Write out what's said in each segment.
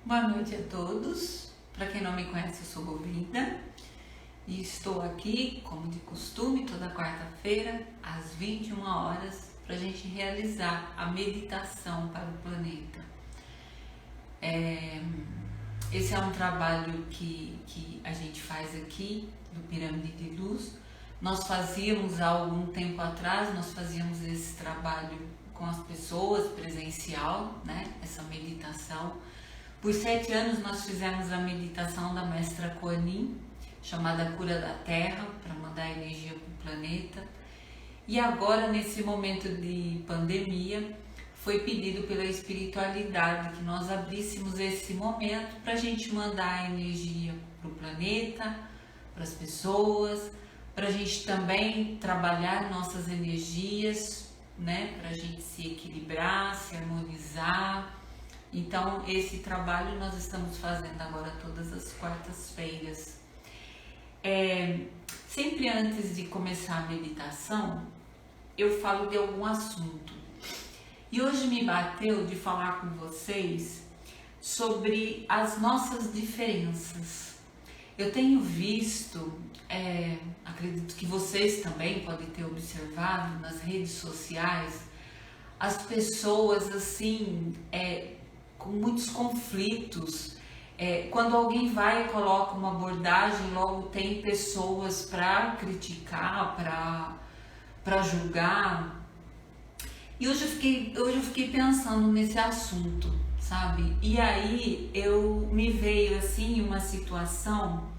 Boa noite a todos. Para quem não me conhece, eu sou Govinda e estou aqui, como de costume, toda quarta-feira, às 21 horas, para a gente realizar a meditação para o planeta. Esse é um trabalho que a gente faz aqui, do Pirâmide de Luz. Nós fazíamos há algum tempo atrás, nós fazíamos esse trabalho com as pessoas, presencial, né? Essa meditação. Por 7 anos nós fizemos a meditação da Mestra Kuan Yin, chamada Cura da Terra, para mandar energia para o planeta. E agora, nesse momento de pandemia, foi pedido pela espiritualidade que nós abríssemos esse momento para a gente mandar energia para o planeta, para as pessoas, para a gente também trabalhar nossas energias, né? Para a gente se equilibrar, se harmonizar. Então, esse trabalho nós estamos fazendo agora todas as quartas-feiras. Sempre antes de começar a meditação, eu falo de algum assunto. E hoje me bateu de falar com vocês sobre as nossas diferenças. Eu tenho visto, acredito que vocês também podem ter observado nas redes sociais, as pessoas assim, com muitos conflitos. Quando alguém vai e coloca uma abordagem, logo tem pessoas para criticar, para julgar. E hoje eu fiquei pensando nesse assunto, sabe? E aí me veio assim uma situação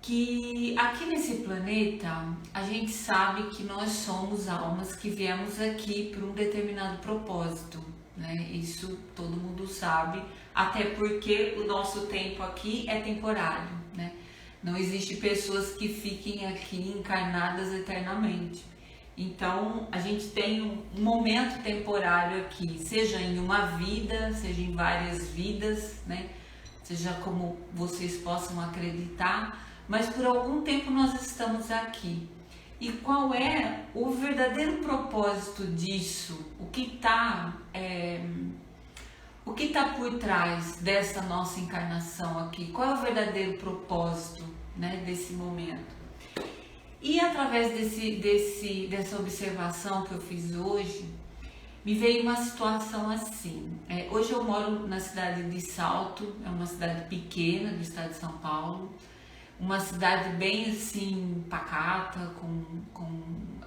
que aqui nesse planeta a gente sabe que nós somos almas que viemos aqui por um determinado propósito, né? Isso todo mundo sabe, até porque o nosso tempo aqui é temporário, né? Não existe pessoas que fiquem aqui encarnadas eternamente. Então a gente tem um momento temporário aqui, seja em uma vida, seja em várias vidas, né? Seja como vocês possam acreditar, mas por algum tempo nós estamos aqui. E qual é o verdadeiro propósito disso? O que está por trás dessa nossa encarnação aqui? Qual é o verdadeiro propósito, né, desse momento? E através dessa observação que eu fiz hoje, me veio uma situação assim. Hoje eu moro na cidade de Salto, é uma cidade pequena do estado de São Paulo. Uma cidade bem assim, pacata,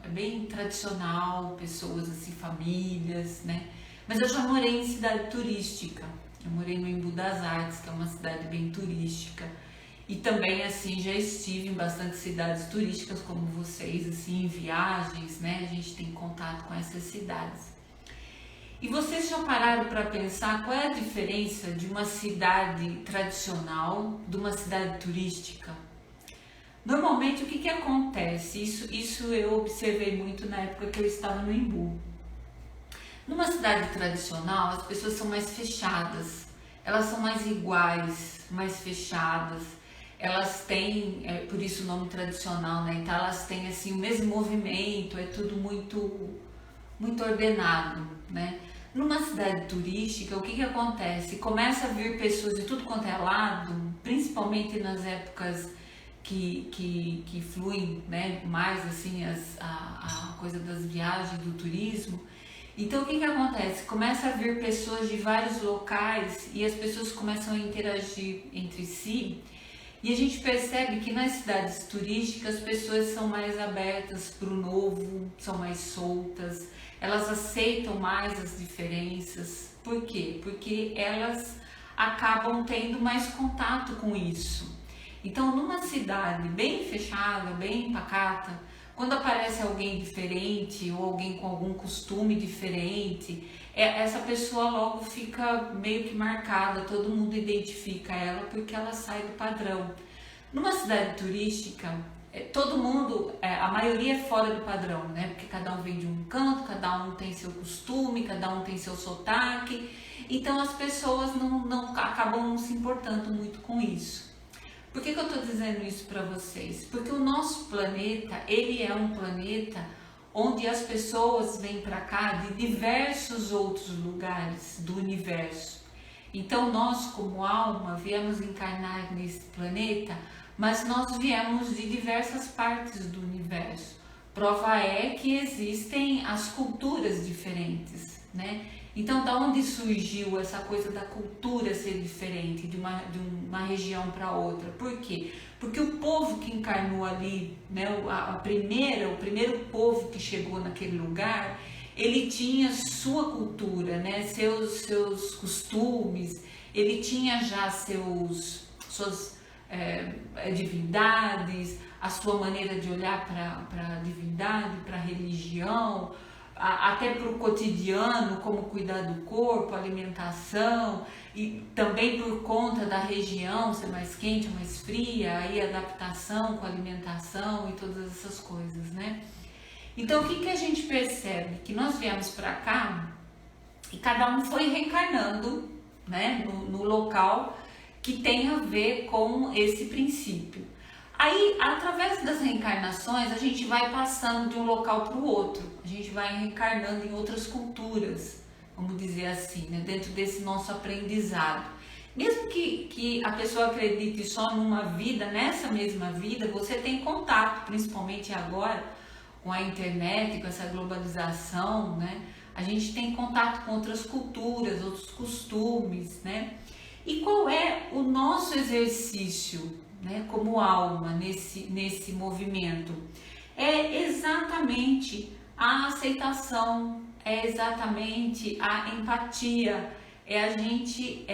bem tradicional, pessoas assim, famílias, né? Mas eu já morei em cidade turística, eu morei no Embu das Artes, que é uma cidade bem turística. E também assim, já estive em bastante cidades turísticas como vocês, assim, em viagens, né? A gente tem contato com essas cidades. E vocês já pararam para pensar qual é a diferença de uma cidade tradicional de uma cidade turística? Normalmente o que acontece? Isso eu observei muito na época que eu estava no Embu. Numa cidade tradicional as pessoas são mais fechadas, elas são mais iguais, mais fechadas, elas têm, por isso o nome tradicional, né? Então elas têm assim o mesmo movimento, é tudo muito ordenado, né? Numa cidade turística, o que acontece? Começa a vir pessoas de tudo quanto é lado, principalmente nas épocas que fluem, né, mais assim a coisa das viagens, do turismo. Então o que acontece? Começa a vir pessoas de vários locais e as pessoas começam a interagir entre si. E a gente percebe que nas cidades turísticas as pessoas são mais abertas para o novo, são mais soltas, elas aceitam mais as diferenças. Por quê? Porque elas acabam tendo mais contato com isso. Então, numa cidade bem fechada, bem pacata, quando aparece alguém diferente ou alguém com algum costume diferente, essa pessoa logo fica meio que marcada, todo mundo identifica ela porque ela sai do padrão. Numa cidade turística, todo mundo, a maioria é fora do padrão, né? Porque cada um vem de um canto, cada um tem seu costume, cada um tem seu sotaque, então as pessoas acabam não se importando muito com isso. Por que eu estou dizendo isso para vocês? Porque o nosso planeta, ele é um planeta onde as pessoas vêm para cá de diversos outros lugares do universo. Então nós, como alma, viemos encarnar nesse planeta, mas nós viemos de diversas partes do universo. Prova é que existem as culturas diferentes, né? Então, da onde surgiu essa coisa da cultura ser diferente de uma região para outra? Por quê? Porque o povo que encarnou ali, né, o primeiro povo que chegou naquele lugar, ele tinha sua cultura, né, seus costumes, ele tinha já suas divindades, a sua maneira de olhar para a divindade, para a religião, até para o cotidiano, como cuidar do corpo, alimentação, e também por conta da região ser mais quente ou mais fria, aí adaptação com a alimentação e todas essas coisas, né? Então o que a gente percebe? Que nós viemos para cá e cada um foi reencarnando, né, no local que tem a ver com esse princípio. Aí, através das reencarnações, a gente vai passando de um local para o outro, a gente vai reencarnando em outras culturas, vamos dizer assim, né? Dentro desse nosso aprendizado. Mesmo que a pessoa acredite só numa vida, nessa mesma vida, você tem contato, principalmente agora, com a internet, com essa globalização, né? A gente tem contato com outras culturas, outros costumes, né? E qual é o nosso exercício, né, como alma nesse movimento? É exatamente a aceitação, é exatamente a empatia, é a gente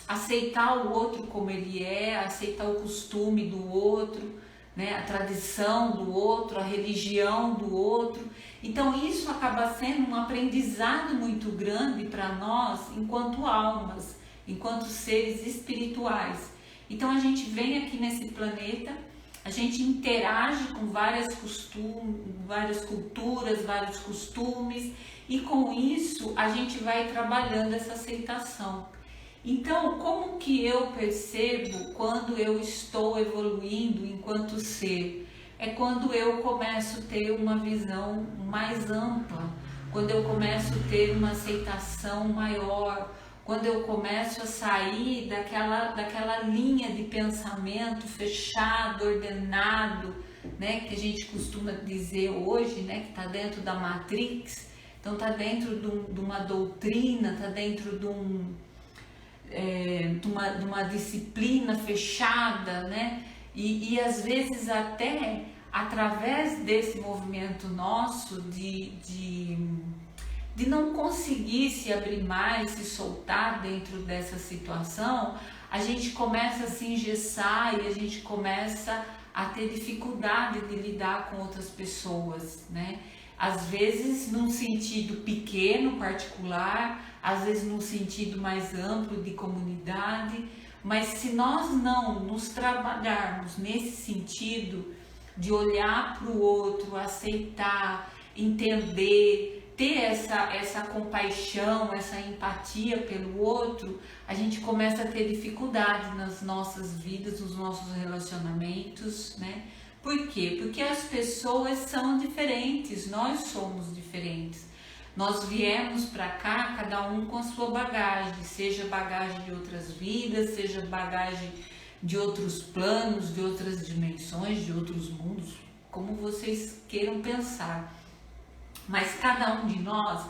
aceitar o outro como ele é, aceitar o costume do outro, né, a tradição do outro, a religião do outro. Então isso acaba sendo um aprendizado muito grande para nós enquanto almas, enquanto seres espirituais. Então a gente vem aqui nesse planeta, a gente interage com várias culturas, vários costumes, e com isso a gente vai trabalhando essa aceitação. Então, como que eu percebo quando eu estou evoluindo enquanto ser? É quando eu começo a ter uma visão mais ampla, quando eu começo a ter uma aceitação maior, quando eu começo a sair daquela linha de pensamento fechado, ordenado, né, que a gente costuma dizer hoje, né, que está dentro da Matrix. Então está dentro de uma doutrina, está dentro de uma disciplina fechada, né? E às vezes até através desse movimento nosso de não conseguir se abrir mais, se soltar dentro dessa situação, a gente começa a se engessar e a gente começa a ter dificuldade de lidar com outras pessoas, né? Às vezes num sentido pequeno, particular, às vezes num sentido mais amplo de comunidade, mas se nós não nos trabalharmos nesse sentido de olhar para o outro, aceitar, entender, ter essa compaixão, essa empatia pelo outro, a gente começa a ter dificuldade nas nossas vidas, nos nossos relacionamentos, né? Por quê? Porque as pessoas são diferentes, nós somos diferentes. Nós viemos para cá, cada um com a sua bagagem, seja bagagem de outras vidas, seja bagagem de outros planos, de outras dimensões, de outros mundos, como vocês queiram pensar. Mas cada um de nós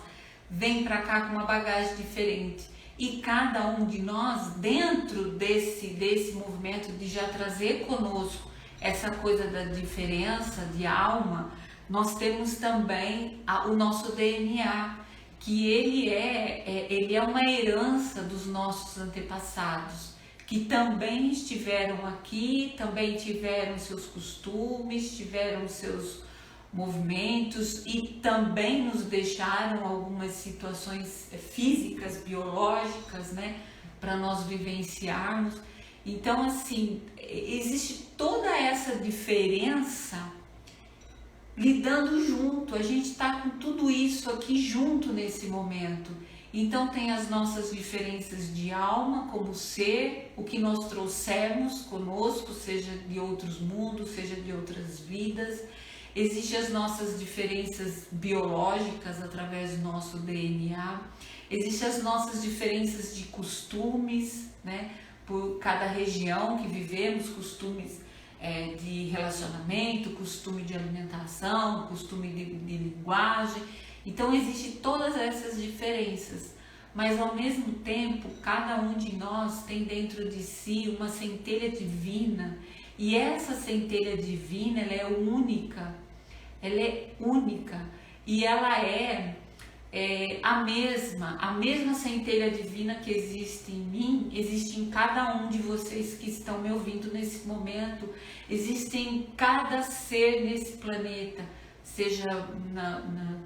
vem para cá com uma bagagem diferente. E cada um de nós, dentro desse movimento de já trazer conosco essa coisa da diferença de alma, nós temos também o nosso DNA, que ele é uma herança dos nossos antepassados, que também estiveram aqui, também tiveram seus costumes, tiveram seus movimentos e também nos deixaram algumas situações físicas, biológicas, né, para nós vivenciarmos. Então, assim, existe toda essa diferença lidando junto, a gente está com tudo isso aqui junto nesse momento. Então tem as nossas diferenças de alma como ser, o que nós trouxemos conosco, seja de outros mundos, seja de outras vidas. existem as nossas diferenças biológicas através do nosso DNA, existem as nossas diferenças de costumes, né? Por cada região que vivemos, costumes de relacionamento, costume de alimentação, costume de linguagem. Então existem todas essas diferenças, mas ao mesmo tempo cada um de nós tem dentro de si uma centelha divina, e essa centelha divina ela é única e ela é a mesma centelha divina que existe em mim, existe em cada um de vocês que estão me ouvindo nesse momento, existe em cada ser nesse planeta, seja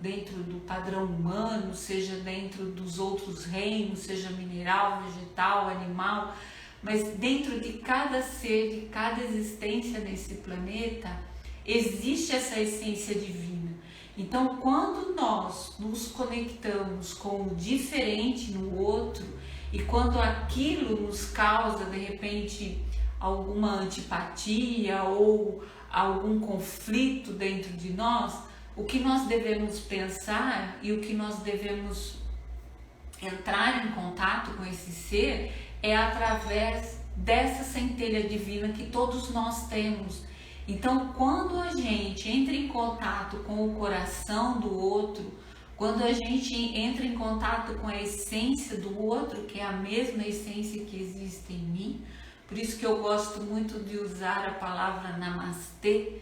dentro do padrão humano, seja dentro dos outros reinos, seja mineral, vegetal, animal, mas dentro de cada ser, de cada existência nesse planeta, existe essa essência divina. Então, quando nós nos conectamos com o diferente no outro, e quando aquilo nos causa, de repente, alguma antipatia ou algum conflito dentro de nós, o que nós devemos pensar e o que nós devemos entrar em contato com esse ser é através dessa centelha divina que todos nós temos. Então, quando a gente entra em contato com o coração do outro, quando a gente entra em contato com a essência do outro, que é a mesma essência que existe em mim, por isso que eu gosto muito de usar a palavra namastê,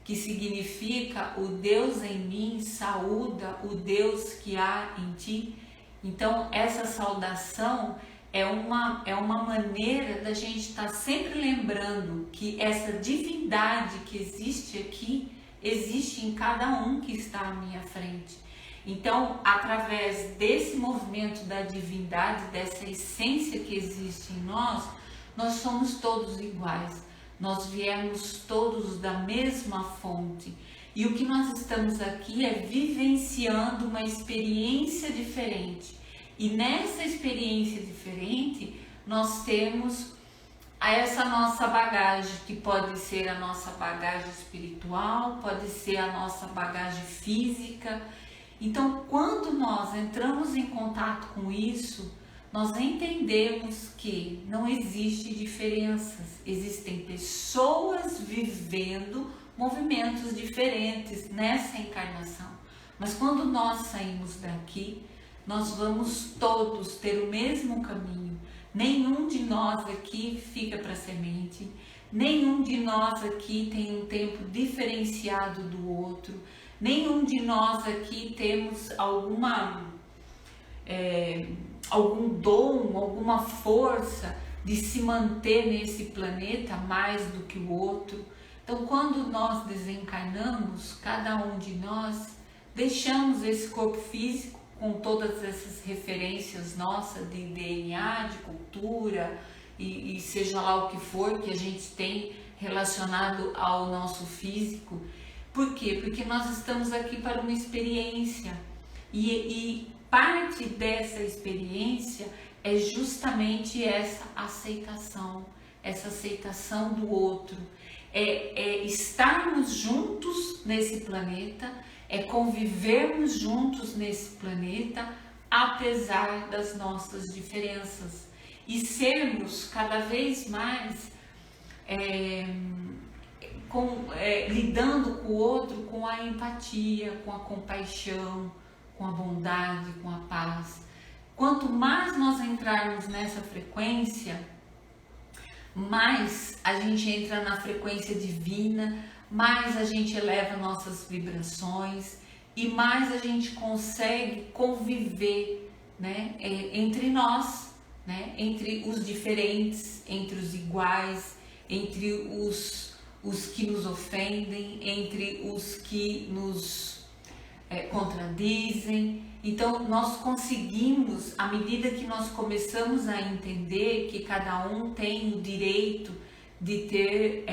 que significa o Deus em mim saúda o Deus que há em ti. Então, essa saudação é uma maneira da gente estar sempre lembrando que essa divindade que existe aqui, existe em cada um que está à minha frente. Então, através desse movimento da divindade, dessa essência que existe em nós, nós somos todos iguais. Nós viemos todos da mesma fonte. E o que nós estamos aqui é vivenciando uma experiência diferente. E nessa experiência diferente, nós temos essa nossa bagagem, que pode ser a nossa bagagem espiritual, pode ser a nossa bagagem física. Então, quando nós entramos em contato com isso, nós entendemos que não existe diferenças, existem pessoas vivendo movimentos diferentes nessa encarnação. Mas quando nós saímos daqui, nós vamos todos ter o mesmo caminho. Nenhum de nós aqui fica para semente, nenhum de nós aqui tem um tempo diferenciado do outro, nenhum de nós aqui temos algum dom, alguma força de se manter nesse planeta mais do que o outro. Então, quando nós desencarnamos, cada um de nós deixamos esse corpo físico com todas essas referências nossas de DNA, de cultura e seja lá o que for que a gente tem relacionado ao nosso físico. Por quê? Porque nós estamos aqui para uma experiência e parte dessa experiência é justamente essa aceitação do outro, é estarmos juntos nesse planeta, é convivermos juntos nesse planeta, apesar das nossas diferenças, e sermos cada vez mais lidando com o outro com a empatia, com a compaixão, com a bondade, com a paz. Quanto mais nós entrarmos nessa frequência, mais a gente entra na frequência divina, mais a gente eleva nossas vibrações e mais a gente consegue conviver, né, entre nós, né, entre os diferentes, entre os iguais, entre os que nos ofendem, entre os que nos contradizem. Então nós conseguimos, à medida que nós começamos a entender que cada um tem o direito de ter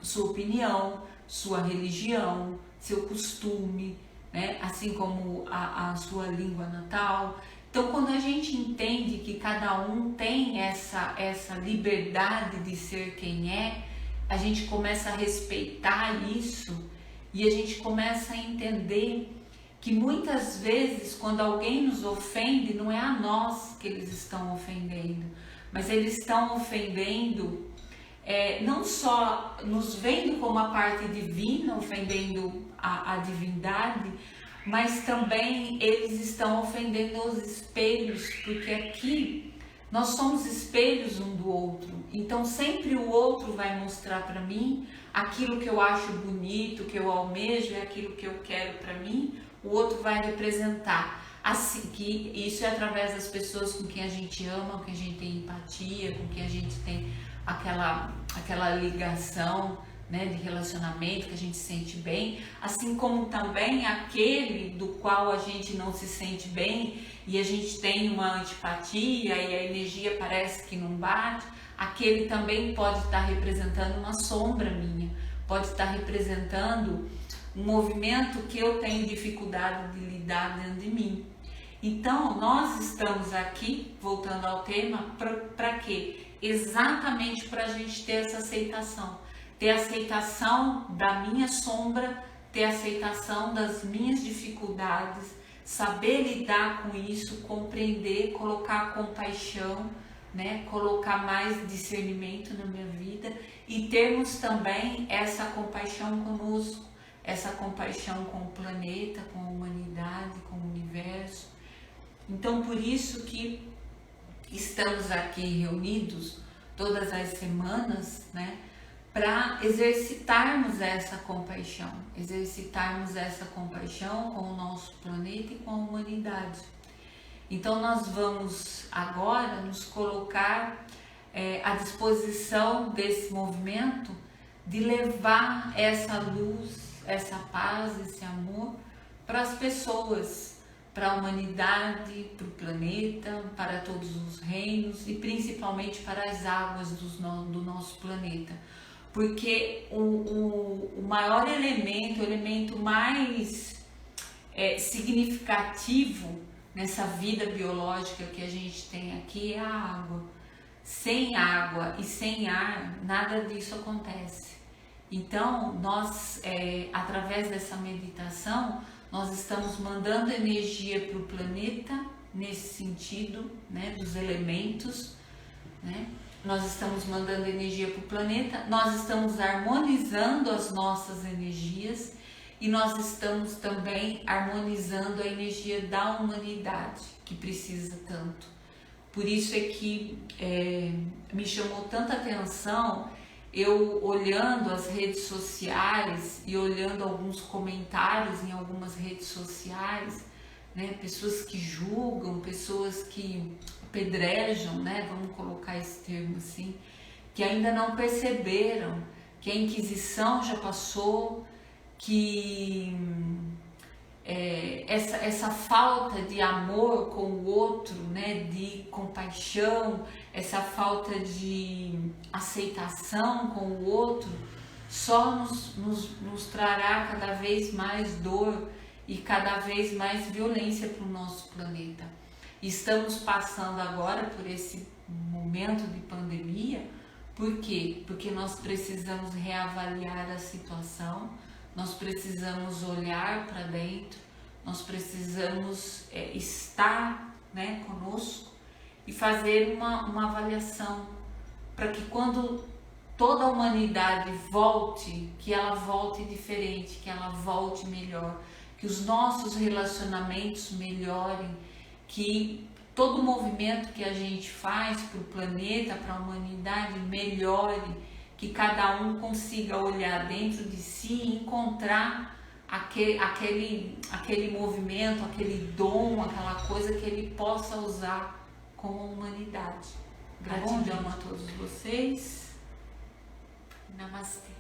sua opinião, sua religião, seu costume, né? Assim como a sua língua natal. Então, quando a gente entende que cada um tem essa liberdade de ser quem é, a gente começa a respeitar isso e a gente começa a entender que muitas vezes quando alguém nos ofende, não é a nós que eles estão ofendendo, mas eles estão ofendendo não só nos vendo como a parte divina, ofendendo a divindade, mas também eles estão ofendendo os espelhos, porque aqui nós somos espelhos um do outro, então sempre o outro vai mostrar para mim aquilo que eu acho bonito, que eu almejo, é aquilo que eu quero para mim, o outro vai representar. Assim, que isso é através das pessoas com quem a gente ama, com quem a gente tem empatia, com quem a gente tem aquela ligação, né, de relacionamento, que a gente se sente bem, assim como também aquele do qual a gente não se sente bem e a gente tem uma antipatia e a energia parece que não bate, aquele também pode estar representando uma sombra minha, pode estar representando um movimento que eu tenho dificuldade de lidar dentro de mim. Então, nós estamos aqui, voltando ao tema, para quê? Exatamente para a gente ter essa aceitação. Ter aceitação da minha sombra, ter aceitação das minhas dificuldades, saber lidar com isso, compreender, colocar compaixão, né? Colocar mais discernimento na minha vida e termos também essa compaixão conosco, essa compaixão com o planeta, com a humanidade, com o universo. Então, por isso que estamos aqui reunidos todas as semanas, né, para exercitarmos essa compaixão com o nosso planeta e com a humanidade. Então, nós vamos agora nos colocar à disposição desse movimento de levar essa luz, essa paz, esse amor para as pessoas, para a humanidade, para o planeta, para todos os reinos e principalmente para as águas do nosso planeta. Porque o maior elemento, o elemento mais significativo nessa vida biológica que a gente tem aqui é a água. Sem água e sem ar, nada disso acontece. Então, nós, através dessa meditação, nós estamos mandando energia para o planeta, nesse sentido, né, dos elementos, né? Nós estamos mandando energia para o planeta, nós estamos harmonizando as nossas energias e nós estamos também harmonizando a energia da humanidade, que precisa tanto. Por isso é que me chamou tanta atenção eu olhando as redes sociais e olhando alguns comentários em algumas redes sociais, né, pessoas que julgam, pessoas que apedrejam, né, vamos colocar esse termo assim, que ainda não perceberam que a Inquisição já passou, que essa falta de amor com o outro, né, de compaixão, essa falta de aceitação com o outro, só nos trará cada vez mais dor e cada vez mais violência para o nosso planeta. Estamos passando agora por esse momento de pandemia, por quê? Porque nós precisamos reavaliar a situação, nós precisamos olhar para dentro, nós precisamos estar, né, conosco e fazer uma avaliação para que quando toda a humanidade volte, que ela volte diferente, que ela volte melhor, que os nossos relacionamentos melhorem, que todo o movimento que a gente faz para o planeta, para a humanidade melhore, que cada um consiga olhar dentro de si e encontrar aquele movimento, aquele dom, aquela coisa que ele possa usar com a humanidade. Gratidão a todos vocês. Namastê.